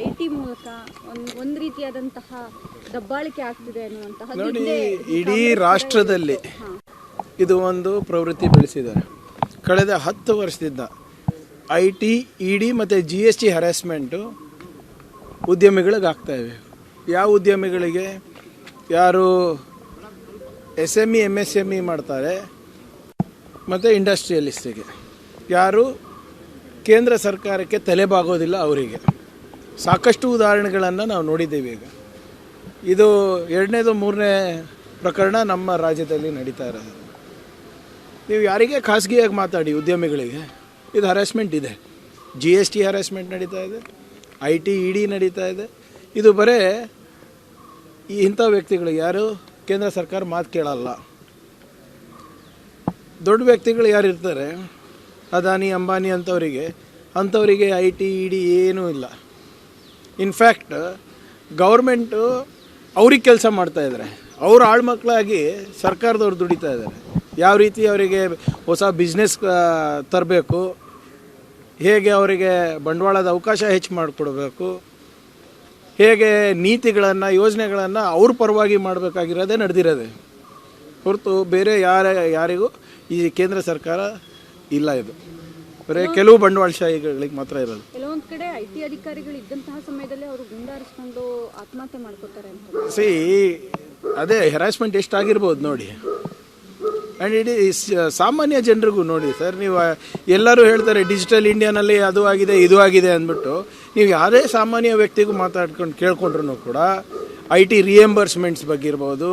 IT ಮೂಲಕ ಒಂದು ರೀತಿಯಾದಂತಹ ದಬ್ಬಾಳಿಕೆ ಆಗ್ತಿದೆ ಅನ್ನುವಂತಹ ನೋಡಿ, ಇಡೀ ರಾಷ್ಟ್ರದಲ್ಲಿ ಇದು ಒಂದು ಪ್ರವೃತ್ತಿ ಬೆಳೆಸಿದ್ದಾರೆ. ಕಳೆದ 10 ವರ್ಷದಿಂದ IT, ED ಮತ್ತು GST ಹರಾಸ್ಮೆಂಟು ಉದ್ಯಮಿಗಳಿಗೆ ಆಗ್ತಾಯಿವೆ. ಯಾವ ಉದ್ಯಮಿಗಳಿಗೆ? ಯಾರು SME MSME ಮಾಡ್ತಾರೆ ಮತ್ತು ಇಂಡಸ್ಟ್ರಿಯಲಿಸ್ಟಿಗೆ, ಯಾರು ಕೇಂದ್ರ ಸರ್ಕಾರಕ್ಕೆ ತಲೆಬಾಗೋದಿಲ್ಲ ಅವರಿಗೆ. ಸಾಕಷ್ಟು ಉದಾಹರಣೆಗಳನ್ನು ನಾವು ನೋಡಿದ್ದೇವೆ. ಈಗ ಇದು 2ನೇದು 3ನೇ ಪ್ರಕರಣ ನಮ್ಮ ರಾಜ್ಯದಲ್ಲಿ ನಡೀತಾ ಇರೋದು. ನೀವು ಯಾರಿಗೆ ಖಾಸಗಿಯಾಗಿ ಮಾತಾಡಿ ಉದ್ಯಮಿಗಳಿಗೆ ಇದು ಹರಾಸ್ಮೆಂಟ್ ಇದೆ. GST ಹರಾಸ್ಮೆಂಟ್ ನಡೀತಾ ಇದೆ, IT, ED ನಡೀತಾ ಇದೆ. ಇದು ಬರೇ ಇಂಥ ವ್ಯಕ್ತಿಗಳು ಯಾರು ಕೇಂದ್ರ ಸರ್ಕಾರ ಮಾತು ಕೇಳಲ್ಲ. ದೊಡ್ಡ ವ್ಯಕ್ತಿಗಳು ಯಾರು ಇರ್ತಾರೆ, ಅದಾನಿ ಅಂಬಾನಿ ಅಂಥವರಿಗೆ IT, ED ಏನೂ ಇಲ್ಲ. ಇನ್ಫ್ಯಾಕ್ಟ್ ಗೌರ್ಮೆಂಟು ಅವ್ರಿಗೆ ಕೆಲಸ ಮಾಡ್ತಾಯಿದ್ದಾರೆ. ಅವ್ರು ಆಳ್ಮಕ್ಕಳಾಗಿ ಸರ್ಕಾರದವ್ರು ದುಡಿತಾ ಇದ್ದಾರೆ. ಯಾವ ರೀತಿ ಅವರಿಗೆ ಹೊಸ ಬಿಸ್ನೆಸ್ ತರಬೇಕು, ಹೇಗೆ ಅವರಿಗೆ ಬಂಡವಾಳದ ಅವಕಾಶ ಹೆಚ್ಚು ಮಾಡಿಕೊಡ್ಬೇಕು, ಹೇಗೆ ನೀತಿಗಳನ್ನು ಯೋಜನೆಗಳನ್ನು ಅವ್ರ ಪರವಾಗಿ ಮಾಡಬೇಕಾಗಿರೋದೇ ನಡೆದಿರೋದೆ ಹೊರತು ಬೇರೆ ಯಾರಿಗೂ ಈ ಕೇಂದ್ರ ಸರ್ಕಾರ ಇಲ್ಲ. ಇದು ಬರೀ ಕೆಲವು ಬಂಡವಾಳಶಾಹಿಗಳಿಗೆ ಮಾತ್ರ ಇರೋದು. ಕೆಲವೊಂದು ಕಡೆ IT ಅಧಿಕಾರಿಗಳು ಇದ್ದಂತಹ ಸಮಯದಲ್ಲಿ ಅವರು ಗುಂಡಾರಿಸ್ಕೊಂಡು ಆತ್ಮಹತ್ಯೆ ಮಾಡ್ಕೋತಾರೆ ಅಂತ. ಸಿ ಅದೇ ಹರಾಸ್ಮೆಂಟ್ ಎಷ್ಟಾಗಿರ್ಬೋದು ನೋಡಿ. ಆ್ಯಂಡ್ ಇಡೀ ಸಾಮಾನ್ಯ ಜನರಿಗೂ ನೋಡಿ ಸರ್, ನೀವು ಎಲ್ಲರೂ ಹೇಳ್ತಾರೆ ಡಿಜಿಟಲ್ ಇಂಡಿಯಾನಲ್ಲಿ ಅದು ಆಗಿದೆ ಇದು ಆಗಿದೆ ಅಂದ್ಬಿಟ್ಟು. ನೀವು ಯಾರೇ ಸಾಮಾನ್ಯ ವ್ಯಕ್ತಿಗೂ ಮಾತಾಡ್ಕೊಂಡು ಕೇಳ್ಕೊಂಡ್ರೂ ಕೂಡ IT ರಿಯಂಬರ್ಸ್ಮೆಂಟ್ಸ್ ಬಗ್ಗೆ ಇರ್ಬೋದು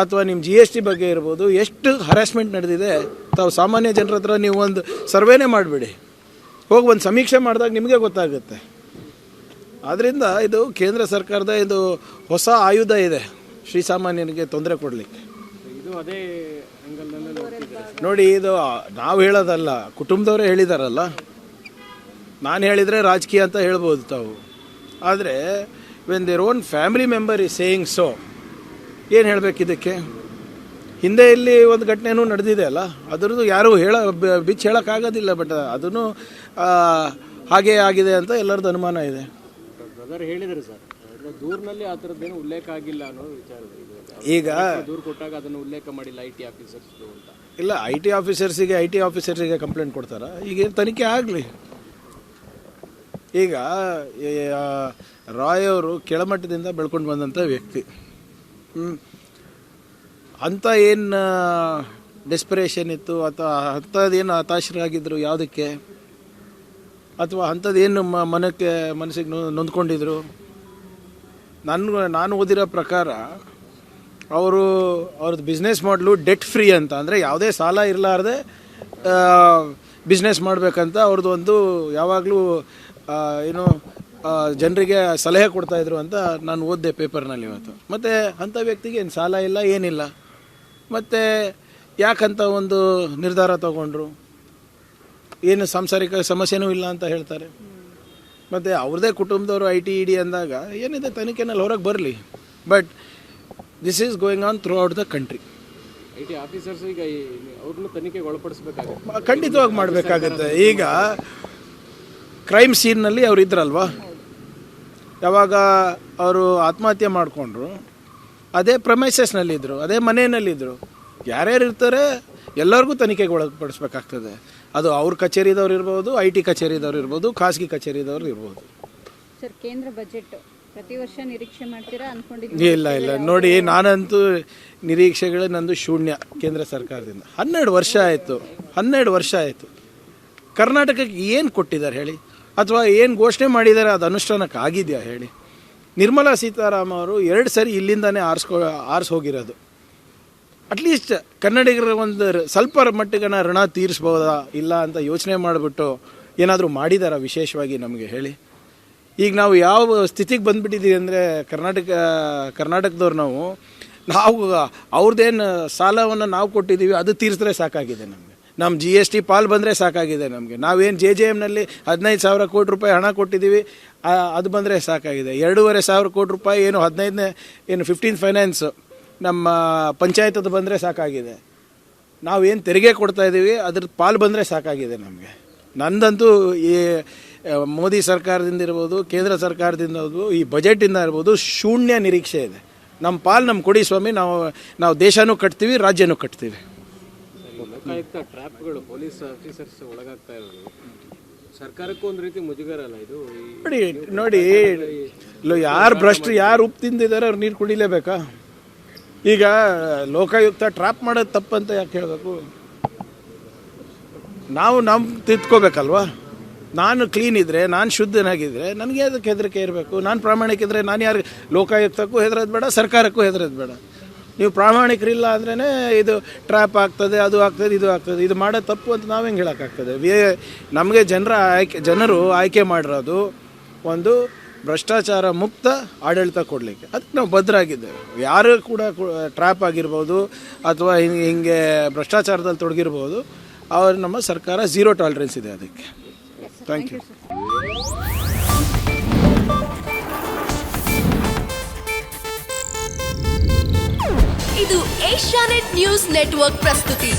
ಅಥವಾ ನಿಮ್ಮ GST ಬಗ್ಗೆ ಇರ್ಬೋದು, ಎಷ್ಟು ಹರಾಸ್ಮೆಂಟ್ ನಡೆದಿದೆ ತಾವು ಸಾಮಾನ್ಯ ಜನರ ಹತ್ರ ನೀವು ಒಂದು ಸರ್ವೇನೇ ಮಾಡಿಬಿಡಿ, ಹೋಗಿ ಒಂದು ಸಮೀಕ್ಷೆ ಮಾಡಿದಾಗ ನಿಮಗೆ ಗೊತ್ತಾಗುತ್ತೆ. ಆದ್ದರಿಂದ ಇದು ಕೇಂದ್ರ ಸರ್ಕಾರದ ಇದು ಹೊಸ ಆಯುಧ ಇದೆ ಶ್ರೀಸಾಮಾನ್ಯನಿಗೆ ತೊಂದರೆ ಕೊಡಲಿಕ್ಕೆ. ಇದು ಅದೇ ನೋಡಿ, ಇದು ನಾವು ಹೇಳೋದಲ್ಲ, ಕುಟುಂಬದವರೇ ಹೇಳಿದಾರಲ್ಲ. ನಾನು ಹೇಳಿದರೆ ರಾಜಕೀಯ ಅಂತ ಹೇಳ್ಬೋದು ತಾವು. ಆದರೆ when their own family member is saying so, ಏನು ಹೇಳಬೇಕು ಇದಕ್ಕೆ? ಹಿಂದೆ ಇಲ್ಲಿ ಒಂದು ಘಟನೆನೂ ನಡೆದಿದೆ ಅಲ್ಲ, ಅದರದ್ದು ಯಾರೂ ಬಿಚ್ಚಿ ಹೇಳೋಕ್ಕಾಗೋದಿಲ್ಲ. ಬಟ್ ಅದನ್ನು ಹಾಗೇ ಆಗಿದೆ ಅಂತ ಎಲ್ಲರದ್ದು ಅನುಮಾನ ಇದೆ. ಬ್ರದರ್ ಹೇಳಿದರು ಸರ್, ದೂರಿನಲ್ಲಿ ಆ ಥರದ್ದೇನು ಉಲ್ಲೇಖ ಆಗಿಲ್ಲ ಅನ್ನೋ ವಿಚಾರದಲ್ಲಿ. ಈಗ ದೂರು ಕೊಟ್ಟಾಗ ಅದನ್ನು ಉಲ್ಲೇಖ ಮಾಡಿಲ್ಲ IT ಆಫೀಸರ್ಸ್ ಅಂತ. ಇಲ್ಲ, IT ಆಫೀಸರ್ಸಿಗೆ ಕಂಪ್ಲೇಂಟ್ ಕೊಡ್ತಾರ? ಈಗ ತನಿಖೆ ಆಗಲಿ. ಈಗ ರಾಯ್ ಅವರು ಕೆಳಮಟ್ಟದಿಂದ ಬೆಳ್ಕೊಂಡು ಬಂದಂಥ ವ್ಯಕ್ತಿ. ಅಂಥ ಏನು ಡೆಸ್ಪರೇಷನ್ ಇತ್ತು ಅಥವಾ ಅಂಥದ್ದೇನು ಹತಾಶರಾಗಿದ್ದರು ಯಾವುದಕ್ಕೆ, ಅಥವಾ ಅಂಥದ್ದೇನು ಮನಸ್ಸಿಗೆ ನೊಂದ್ಕೊಂಡಿದ್ರು? ನಾನು ಓದಿರೋ ಪ್ರಕಾರ ಅವ್ರದ್ದು ಬಿಸ್ನೆಸ್ ಮಾಡಲು ಡೆಟ್ ಫ್ರೀ ಅಂತ, ಅಂದರೆ ಯಾವುದೇ ಸಾಲ ಇರಲಾರ್ದೆ ಬಿಸ್ನೆಸ್ ಮಾಡಬೇಕಂತ ಅವ್ರದ್ದು ಒಂದು ಯಾವಾಗಲೂ ಜನರಿಗೆ ಸಲಹೆ ಕೊಡ್ತಾಯಿದ್ರು ಅಂತ ನಾನು ಓದಿದೆ ಪೇಪರ್ನಲ್ಲಿ ಇವತ್ತು. ಮತ್ತು ಅಂಥ ವ್ಯಕ್ತಿಗೆ ಏನು ಸಾಲ ಇಲ್ಲ, ಏನಿಲ್ಲ, ಮತ್ತು ಯಾಕಂತ ಒಂದು ನಿರ್ಧಾರ ತಗೊಂಡ್ರು? ಏನು ಸಾಂಸಾರಿಕ ಸಮಸ್ಯೆನೂ ಇಲ್ಲ ಅಂತ ಹೇಳ್ತಾರೆ. ಮತ್ತು ಅವ್ರದ್ದೇ ಕುಟುಂಬದವರು IT, ED ಅಂದಾಗ ಏನಿದೆ ತನಿಖೆನಲ್ಲಿ ಹೊರಗೆ ಬರಲಿ. But this is going on through out the country. IT officers ಈಗ ಅವ್ರನ್ನ ತನಿಖೆಗೆ ಒಳಪಡಿಸ್ಬೇಕಾಗುತ್ತೆ, ಖಂಡಿತವಾಗಿ ಮಾಡಬೇಕಾಗುತ್ತೆ. ಈಗ ಕ್ರೈಮ್ ಸೀನ್ನಲ್ಲಿ ಅವ್ರು ಇದ್ರಲ್ವಾ, ಯಾವಾಗ ಅವರು ಆತ್ಮಹತ್ಯೆ ಮಾಡಿಕೊಂಡ್ರು ಅದೇ ಪ್ರಮೈಸಸ್ನಲ್ಲಿದ್ದರು, ಅದೇ ಮನೆಯಲ್ಲಿದ್ದರು. ಯಾರ್ಯಾರು ಇರ್ತಾರೆ ಎಲ್ಲರಿಗೂ ತನಿಖೆಗೆ ಒಳಪಡಿಸ್ಬೇಕಾಗ್ತದೆ. ಅದು ಅವ್ರ ಕಚೇರಿದವ್ರು ಇರ್ಬೋದು, IT ಕಚೇರಿದವ್ರು ಇರ್ಬೋದು, ಖಾಸಗಿ ಕಚೇರಿದವ್ರು ಇರ್ಬೋದು. ಸರ್, ಕೇಂದ್ರ ಬಜೆಟ್ ಪ್ರತಿ ವರ್ಷ ನಿರೀಕ್ಷೆ ಮಾಡ್ತೀರಾ ಅನ್ಕೊಂಡಿದ್ದೀವಿ? ಇಲ್ಲ ನೋಡಿ, ನಾನಂತೂ ನಿರೀಕ್ಷೆಗಳೇ ನಂದು ಶೂನ್ಯ ಕೇಂದ್ರ ಸರ್ಕಾರದಿಂದ. 12 ವರ್ಷ ಆಯಿತು. ಕರ್ನಾಟಕಕ್ಕೆ ಏನು ಕೊಟ್ಟಿದ್ದಾರೆ ಹೇಳಿ? ಅಥವಾ ಏನು ಘೋಷಣೆ ಮಾಡಿದ್ದಾರೆ ಅದು ಅನುಷ್ಠಾನಕ್ಕೆ ಆಗಿದೆಯಾ ಹೇಳಿ? ನಿರ್ಮಲಾ ಸೀತಾರಾಮನ್ ಅವರು 2 ಸರಿ ಇಲ್ಲಿಂದಾನೇ ಹೋಗಿರೋದು. ಅಟ್ಲೀಸ್ಟ್ ಕನ್ನಡಿಗರ ಒಂದು ಸ್ವಲ್ಪ ಮಟ್ಟಿಗನ ಋಣ ತೀರಿಸ್ಬೋದಾ ಇಲ್ಲ ಅಂತ ಯೋಚನೆ ಮಾಡಿಬಿಟ್ಟು ಏನಾದರೂ ಮಾಡಿದಾರ ವಿಶೇಷವಾಗಿ ನಮಗೆ ಹೇಳಿ? ಈಗ ನಾವು ಯಾವ ಸ್ಥಿತಿಗೆ ಬಂದುಬಿಟ್ಟಿದ್ದೀವಿ ಅಂದರೆ ಕರ್ನಾಟಕದವ್ರು ನಾವು ಅವ್ರದ್ದೇನು ಸಾಲವನ್ನು ನಾವು ಕೊಟ್ಟಿದ್ದೀವಿ ಅದು ತೀರಿಸಿದ್ರೆ ಸಾಕಾಗಿದೆ ನಮಗೆ. ನಮ್ಮ GST ಪಾಲ್ ಬಂದರೆ ಸಾಕಾಗಿದೆ ನಮಗೆ. ನಾವೇನು JJMನಲ್ಲಿ 15,000 ಕೋಟಿ ರೂಪಾಯಿ ಹಣ ಕೊಟ್ಟಿದ್ದೀವಿ, ಅದು ಬಂದರೆ ಸಾಕಾಗಿದೆ. 2,500 ಕೋಟಿ ರೂಪಾಯಿ ಏನು 15th ಫೈನಾನ್ಸ್ ನಮ್ಮ ಪಂಚಾಯತದ್ದು ಬಂದರೆ ಸಾಕಾಗಿದೆ. ನಾವೇನು ತೆರಿಗೆ ಕೊಡ್ತಾಯಿದ್ದೀವಿ ಅದ್ರ ಪಾಲು ಬಂದರೆ ಸಾಕಾಗಿದೆ ನಮಗೆ. ನಂದಂತೂ ಮೋದಿ ಸರ್ಕಾರದಿಂದ ಇರ್ಬೋದು, ಕೇಂದ್ರ ಸರ್ಕಾರದಿಂದ ಇರ್ಬೋದು, ಈ ಬಜೆಟಿಂದ ಇರ್ಬೋದು ಶೂನ್ಯ ನಿರೀಕ್ಷೆ ಇದೆ. ನಮ್ಮ ಪಾಲು ನಮ್ಮ ಕೊಡಿ ಸ್ವಾಮಿ, ನಾವು ದೇಶನೂ ಕಟ್ತೀವಿ, ರಾಜ್ಯನೂ ಕಟ್ತೀವಿ. ಲೋಕಾಯುಕ್ತ ಟ್ರ್ಯಾಪ್ಗಳು ಪೊಲೀಸ್ ಆಫೀಸರ್ಸ್ ಒಳಗಾಗ್ತಾ ಇರೋದು ಸರ್ಕಾರಕ್ಕೂ ಒಂದು ರೀತಿ ಮುಜುಗರ ಅಲ್ಲ ಇದು? ನೋಡಿ ಯಾರು ಭ್ರಷ್ಟರು, ಯಾರು ಉಪ್ಪು ತಿಂದಿದ್ದಾರೆ ಅವ್ರು ನೀರು ಕುಡಿಲೇಬೇಕಾ? ಈಗ ಲೋಕಾಯುಕ್ತ ಟ್ರ್ಯಾಪ್ ಮಾಡೋದು ತಪ್ಪಂತ ಯಾಕೆ ಹೇಳಬೇಕು? ನಾವು ತಿದ್ಕೋಬೇಕಲ್ವಾ? ನಾನು ಕ್ಲೀನ್ ಇದ್ದರೆ, ನಾನು ಶುದ್ಧನಾಗಿದ್ದರೆ ನನಗೆ ಅದಕ್ಕೆ ಹೆದರಿಕೆ ಇರಬೇಕು. ನಾನು ಪ್ರಾಮಾಣಿಕಿದ್ರೆ ನಾನು ಯಾರು ಲೋಕಾಯುಕ್ತಕ್ಕೂ ಹೆದರೋದು ಬೇಡ, ಸರ್ಕಾರಕ್ಕೂ ಹೆದರೋದು ಬೇಡ. ನೀವು ಪ್ರಾಮಾಣಿಕರಿಲ್ಲ ಅಂದ್ರೇ ಇದು ಟ್ರ್ಯಾಪ್ ಆಗ್ತದೆ, ಅದು ಆಗ್ತದೆ, ಇದು ಆಗ್ತದೆ. ಇದು ಮಾಡೋದು ತಪ್ಪು ಅಂತ ನಾವು ಹೆಂಗೆ ಹೇಳೋಕ್ಕಾಗ್ತದೆ? ನಮಗೆ ಜನರು ಆಯ್ಕೆ ಮಾಡಿರೋದು ಒಂದು ಭ್ರಷ್ಟಾಚಾರ ಮುಕ್ತ ಆಡಳಿತ ಕೊಡಲಿಕ್ಕೆ. ಅದಕ್ಕೆ ನಾವು ಬದ್ಧರಾಗಿದ್ದೇವೆ. ಯಾರು ಕೂಡ ಟ್ರ್ಯಾಪ್ ಆಗಿರ್ಬೋದು ಅಥವಾ ಹಿಂಗೆ ಭ್ರಷ್ಟಾಚಾರದಲ್ಲಿ ತೊಡಗಿರ್ಬೋದು, ಅವ್ರು ನಮ್ಮ ಸರ್ಕಾರ 0 ಟಾಲರೆನ್ಸ್ ಇದೆ ಅದಕ್ಕೆ. Thank you. ಇದು ಏಷ್ಯಾನೆಟ್ ನ್ಯೂಸ್ ನೆಟ್ವರ್ಕ್ ಪ್ರಸ್ತುತಿ.